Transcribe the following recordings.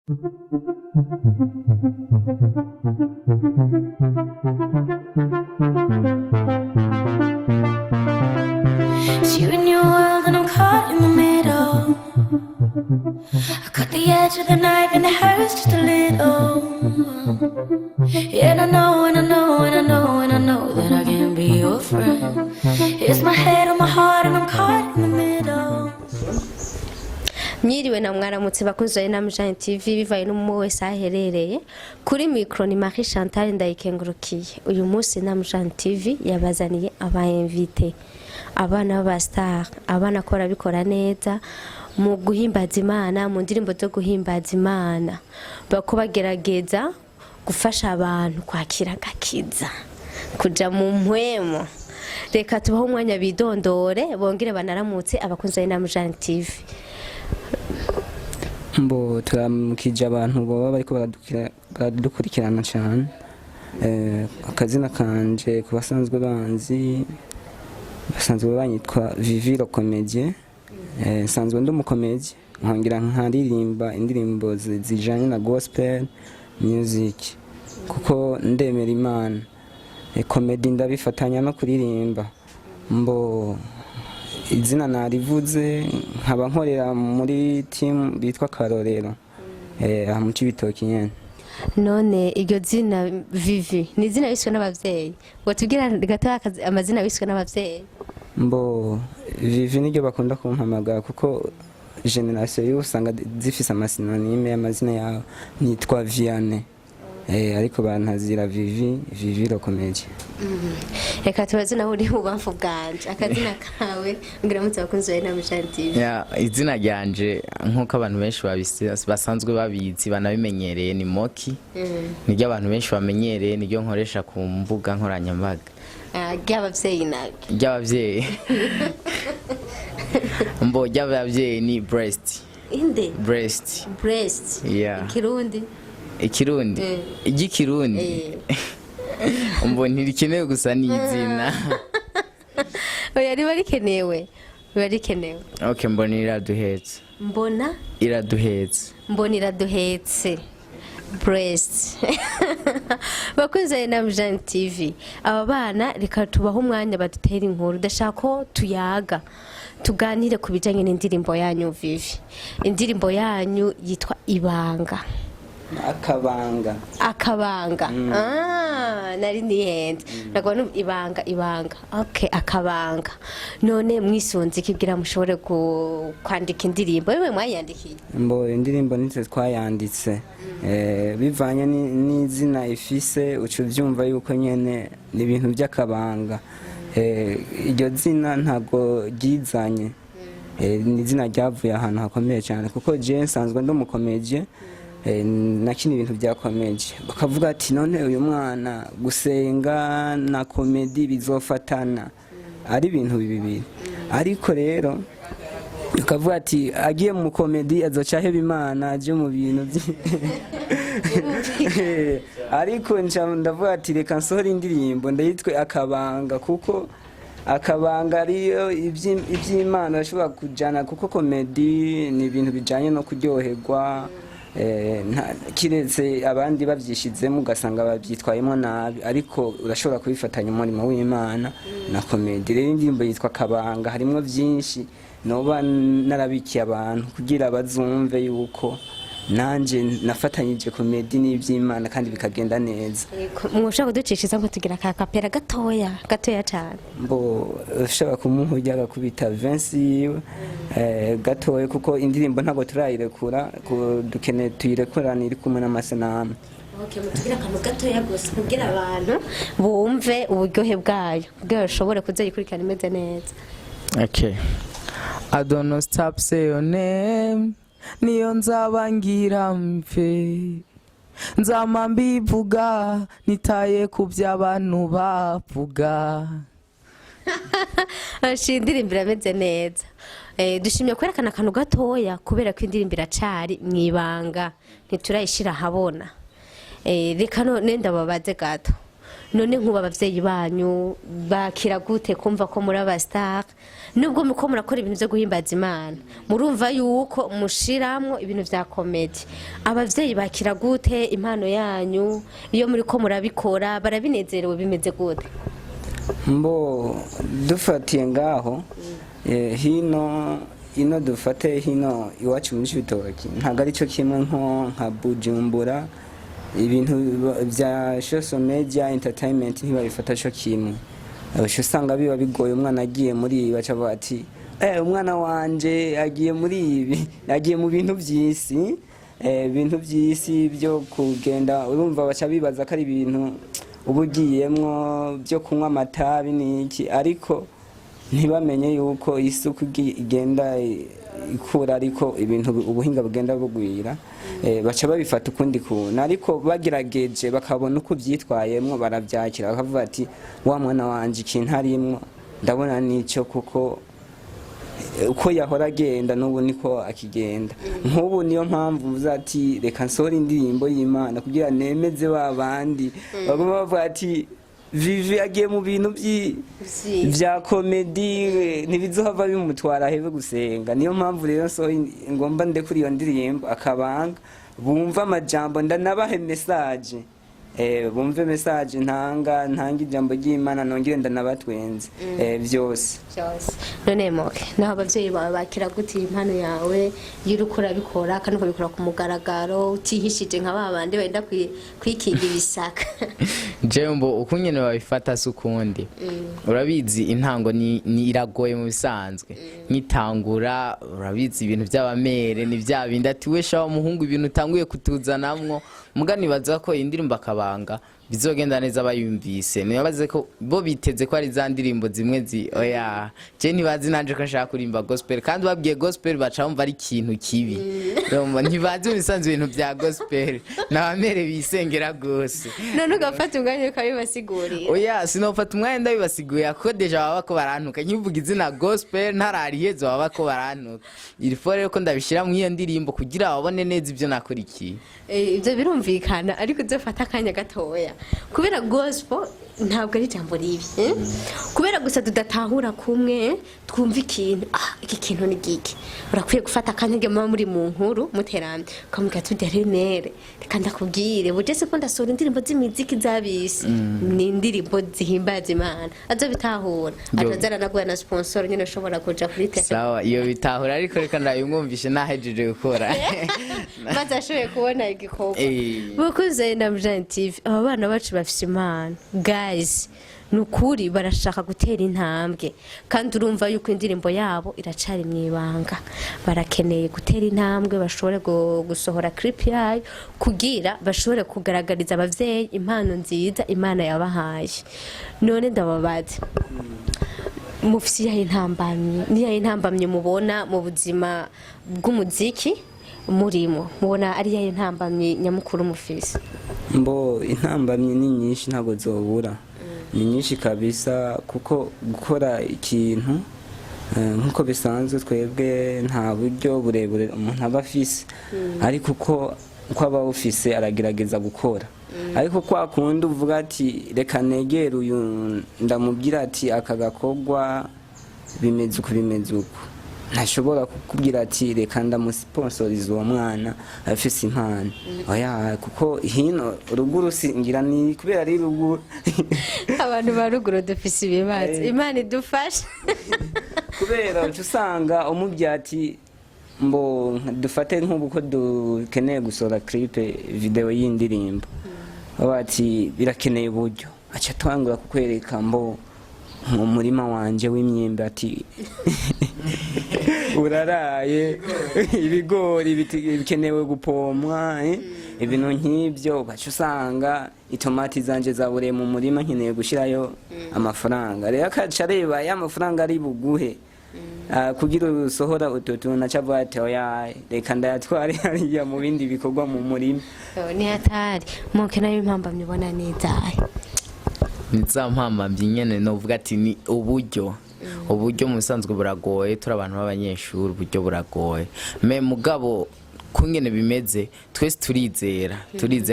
It's you and your world and I'm caught in the middle. I cut the edge of the knife and it hurts just a little. Yeah, and I know, and I know, and I know, and I know that I can't be your friend. It's my head on my heart and I'm caught in the middle. Mwiriwe na mwaramutse bakunze na Mujani TV bivaye n'umwe wese aherereye kuri micro ni Marie Chantal ndayikengurukiye. Uyu munsi na Mujani TV yabazaniye aba invité abana ba star, abana kora bikora neza mu guhimbaza Imana, mu ndirimbo zo guhimbaza Imana, bako bagerageza gufasha abantu kwakira gakiza kuja mu mpwemo. Reka tubaho umwanya bidondore bongere banaramutse abakunze na Mujani TV. Mbo turamukije abantu baba bariko baradukurikirana cyane. Akazina kanje kubasanzwe banzi basanzwe banyitwa Viviro Comedie. Sanzwe ndo mukomedie nkongera nkaririmba indirimbo zijanye na gospel music kuko ndemera Imana. Comedie ndabifatanya no kuririmba. Mbo izina narivuze nkaba nkorera muri team bitwa Karorero mu Cibitoke nyene. None iryo zina Vivi ni zina biswe n'abavyeyi ngo tubwira gato amazina biswe n'abavyeyi? Mbo Vivi niryo bakunda kumpamagara kuko generation y'usanga zifise amasinonime y'amazina yawe nitwa Vianney. Ariko bantazira Viviro Comedie. Reka tubaze naho uri ubamfu bwanje akazina kawe ngira mutse bakunze na Mujani TV. Izina ryanje nkuko abantu benshi basanzwe babizi banabimenyereye ni Moki. Niryo abantu benshi bamenyereye niryo nkoresha ku mbuga nkoranyambaga. Ry'abavyeyi nabyo. Ry'abavyeyi. Mbo ry'abavyeyi ni Breast. Inde? Breast. Breast. Yeah. Kirundi. Ikirundi. Igikirundi. Mbo ntirikenewe gusa n'izina. Oya riba rikenewe. Biba rikenewe. Okay, mbona iraduhetse. Mbona? Iraduhetse. Mbona iraduhetse. Breast. Bakunze na Mujani TV. Aba bana reka tubaho umwanya badutera inkuru dashaka ko tuyaga. Tuganire kubijanye n'indirimbo yanyu Vivi. Indirimbo yanyu yitwa Ibanga. Akabanga. Nari nihenze. Nagona ibanga. Okay, akabanga. None mwisonze kibwira mushobore kwandika indirimbo. Wewe mwayandikiye? Mbo indirimbo nitse twayanditse. Bivanye n'izina ifise ucu byumva yuko nyene ni ibintu by'akabanga. Iryo zina ntago ryizanye. Ni izina ryavuye ahantu hakomeye cyane kuko je nsanzwe ndo mukomedie. Nakini ibintu bya comedy bakavuga ati none uyu mwana gusenga na comedy bizofatana ari ibintu bibiri. Ariko rero ukavuga ati agiye mu comedy azoca heba Imana aje mu bintu ariko ndavuga ati reka nsohora indirimbo ndayitwe Akabanga kuko akabanga ariyo iby'Imana bashobora kujana kuko comedy ni ibintu bijanye no kuryoherwa. Kiretse abandi bavyishizemo ugasanga bavyitwayemo nabi ariko urashobora kubifatanya umurimo w'Imana na comedy. Rero indirimbo yitwa Akabanga harimo byinshi noba narabikiye abantu kugira bazumve yuko nanje nafatanyije comedy n'ivy'Imana kandi bikagenda neza. Mushaka kuducishiza ngo tugira kakapera gatoya cyane. Mbo ushaka kumuhujya gakubita Vince yiwe gatoya kuko indirimbo ntago turayirekura dukene tuyirekurana iri kumwe n'amasanamu. Okay, mutugira kanu gatoya gusa kugira abantu bumve uburyohe bwayo bwa ushobore kuzayikurikana imeze neza. Okay. I don't know stop say your name. Niyo nzabangira mfe nzama mbivuga nitaye ku by'abantu bavuga. Indirimbo irameze neza. Dushimye kwerekana akantu gatoya kubera ko indirimbo iracari mwibanga ntiturayishira habona. Reka none ndababaze gato none nk'ubu abavyeyi banyu bakira gute kumva ko muri abastar nubwo muko murakora ibintu byo guhimbaza Imana murumva yuko mushiramwo ibintu vya comedy abavyeyi bakira gute impano yanyu iyo muri ko murabikora barabinezerewe bimeze gute mbo dufatiye ngaho hino dufate hino iwacu muri Cibitoke ntabwo ari cyo kimwe nka Bujumbura ibintu bya social media entertainment ntibabifata cyo kimwe usanga biba bigoye umwana agiye muri ibi baca bati umwana wanje agiye muri ibi agiye mu bintu by'isi ibintu by'isi byo kugenda urumva baca bibaza ko ari ibintu ubugiyemwo byo kunywa amatabi n'iki ariko ntibamenye yuko isuku igenda ikura ariko ibintu ubuhinga bugenda bugwira baca babifata ukundi kuntu ariko bagerageje bakabona uko byitwayemwo barabyakira bakavuga ati wa mwana wanje ikintu arimwo ndabona nicyo kuko uko yahora agenda n'ubu niko akigenda nk'ubu niyo mpamvu uvuze ati reka nsohora indirimbo y'Imana kugira nemeze ba bandi baguma bavuga ati Vivi agiye mu bintu bya komedi ntibizohava bimutwara hebe gusenga niyo mpamvu rero ngomba ndekuri iyo ndirimbo akabanga bumva amajambo ndanabahe message bumve message ntanga ijambo ry'Imana nongere ndanabatwenze byose none moke naho abavyeyi bawe bakira gute impano yawe y'urukora bikora kandi ukabikora ku mugaragaro utihishije nka babandi benda kwikinga ibisaka jembo ukunyene babifata sukundi urabizi intango ni iragoye mu bisanzwe nkitangura urabizi ibintu by'abamere ni bya bindi ati we shaho umuhungu ibintu utanguye kutuzanamwo mugani baza ko indirimbo akabanga bizogenda neza bayumvise nibabaze ko bo biteze ko ari za ndirimbo zimwe oya je ntibazi nanje ko nshaka kurimba gospel kandi babwiye gospel baca bumva ari ikintu kibi ntibazi ibisanzwe ibintu bya gospel n'abamere bisengera gose none ugafata umwanya ukabibasigurira oya sinofata umwanya ndabibasigurira ko deja baba ko barantuka nkivuga izina gospel ntararihezo baba ko barantuka iri fore ko ndabishira mu iyo ndirimbo kugira babone neza ibyo nakurikiye ibyo birumvikana ariko uzofata akanya gatoya kubera gospel ntabwo ari jambo ribi kubera gusa tudatahura kumwe twumva ikintu iki kintu ni giki urakwiye gufata akanya gema muri mu nkuru muterane ukamubwira tuti renere reka ndakubwire buje se ko ndasura indirimbo z'imiziki zabisi ni indirimbo zihimbaza Imana azobitahura atazara naguye na sponsor nyine ushobora kuja kuri telefone sawa iyo bitahura ariko reka ndabimwumvishe nahejeje gukora maze ashoboye kubona igikorwa bukuze na Mjane TV aba bana bacu bafise Imana guys nukuri barashaka gutera intambwe kandi urumva yuko indirimbo yabo iracari mwibanga barakeneye gutera intambwe bashobore gusohora clip yayo kugira bashobore kugaragariza abavyeyi impano nziza Imana yabahaye none ndababaza mufisi ya intambamye mubona mu buzima bw'umuziki murimo mubona ari ya intambamye nyamukuru mufisi mbo intambamye ni nyinshi ntago zobura ni nyinshi kabisa kuko gukora ikintu nkuko bisanzwe twebwe nta buryo burebure umuntu aba afise ariko uko aba ufise aragerageza gukora ariko kwa kundi uvuga ati reka negere uyu ndamubwira ati aka gakorwa bimeze uko ntashobora kukubwira ati reka ndamusponsoriza uwo mwana afise impano oya kuko hino ruguru singira ni kubera ari ruguru abantu ba ruguru dufise ibibazo Imana idufashe kubera usanga umubwira ati mbo dufate nk'uko dukeneye gusora clip video y'indirimbo bati birakeneye uburyo aca twangura kukwereka mbo mu murima wanje w'imyembe ati uraraye ibigori bikenewe gupomwa ibintu nk'ibyo ugaca usanga itomati zanje zaburiye mu murima nkeneye gushirayo amafaranga rero akaca areba ya mafaranga ari buguhe kugira usohora ututu nacavuga ati oya reka ndayatware hariya mu bindi bikorwa mu murima ni hatari muke nayo impamba mibona n'izahe niza mpamambye nyene novuga ati ni uburyo mu bisanzwe buragoye turi abantu b'abanyeshuri uburyo buragoye me mugabo kungene bimeze twese turizera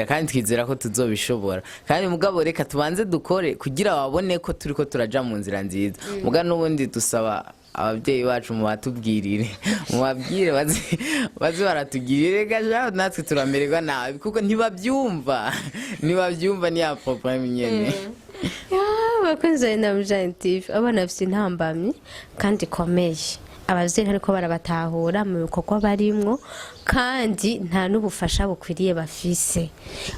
kandi twizera ko tuzobishobora kandi mugabo reka tubanze dukore kugira babone ko turiko turaja mu nzira nziza mugabo n'ubundi dusaba ababyeyi bacu mu batubwirire mu babwire bazi baratugirire gaja natwe turamererwa nabi kuko ntibabyumva ni ya problème nyene bakunze na Mujani TV abana bafite intambamyi kandi komeye abavyeyi ariko barabatahura mu bikorwa barimwo kandi nta n'ubufasha bukwiriye bafise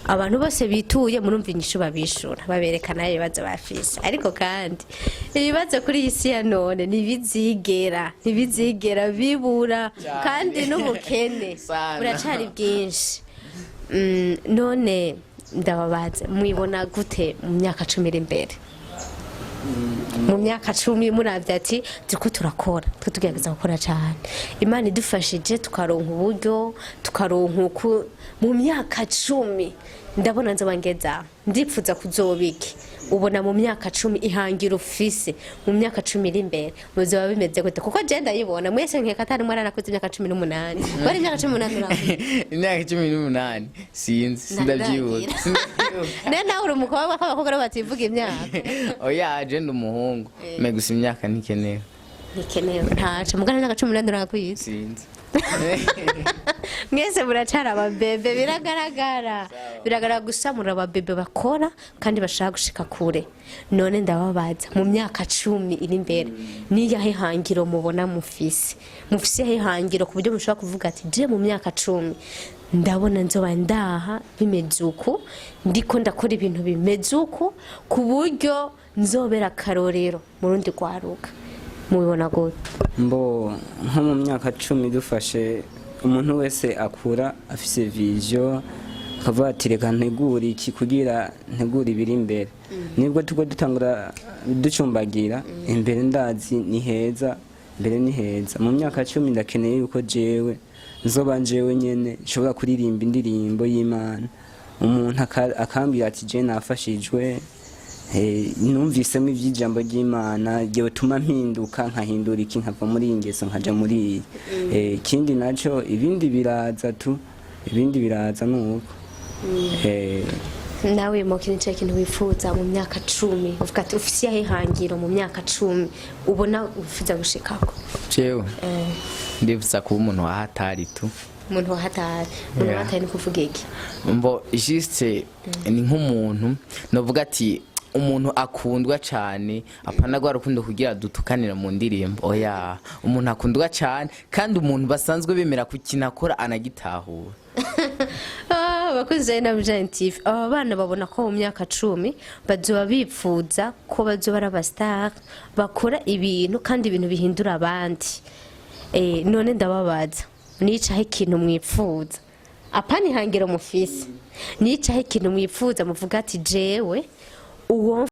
abantu bose bituye murumva inyishu babishura baberekana ibibazo bafise ariko kandi ibibazo kuri iyi si ya none ntibizigera bibura kandi n'ubukene buracari bwinshi none ndababaza mwibona gute mu myaka 10 iri imbere mu myaka 10 muravye ati turiko turakora tugerageza gukora cyane Imana idufashije tukaronka uburyo tukaronka mu myaka 10 ndabona nzobangeza ndipfuza kuzobiki ubona mu myaka 10 ihangira ufise mu myaka 10 iri imbere muzoba bimeze gute kuko je ndayibona mwese nkeka atari mwarana kuzi imyaka 18 bari imyaka 18 imyaka 18 sinzi ndavyibuka nena uri umukobwa k'abakobwa bativuga imyaka oya agenda umuhungu megusa imyaka nikenewe ntaca mugana imyaka 18 urakwiye sinzi mwese muracara ababebe biragaragara gusa muri ababebe bakora kandi bashaka gushika kure none ndababaza mu myaka 10 iri imbere niyahe hangiro mubona mufise hangiro ku buryo mushobora kuvuga ati je mu myaka 10 ndabona nzoba ndaha bimeze uko ndiko ndakora ibintu bimeze uko ku buryo nzobera karorero mu rundi kwaruka mubibona gute mbo nko mu myaka 10 dufashe umuntu wese akura afise vision akavuga ati reka ntegura iki kugira ntegura ibiri imbere nibwo tuko dutangura ducumbagira imbere ndazi ni heza mbere ni heza mu myaka 10 ndakeneye yuko jewe nzoba njewe nyene nshobora kuririmba indirimbo y'Imana umuntu akambira ati je nafashijwe numvisemo ivy'ijambo ry'Imana ryo tuma mpinduka nkahindura iki nkava muri ingeso nkaja muri ikindi naco ibindi biraza nuko nawe mu kintu wifuza mu myaka 10 uvuga ati ufise yahangiro mu myaka 10 ubona ufiza gushikako jewe ndifuza kuba umuntu wa hatari tu umuntu wa hatari ni kuvuga iki mbo juste ni nk'umuntu novuga ati umuntu akundwa cyane apana gwa rukundo kugira dutukanira mu ndirimbo oya umuntu akundwa cyane kandi umuntu basanzwe bemera kukinakora anagitahura bakunze na Mujani TV aba bana babona ko mu myaka 10 bazoba bipfuza ko bazoba ari abastar bakora ibintu kandi ibintu bihindura abandi none ndababaza nicahe ikintu mwipfuza apana ihangiro mufise nicahe ikintu mwipfuza muvuga ati jewe uwo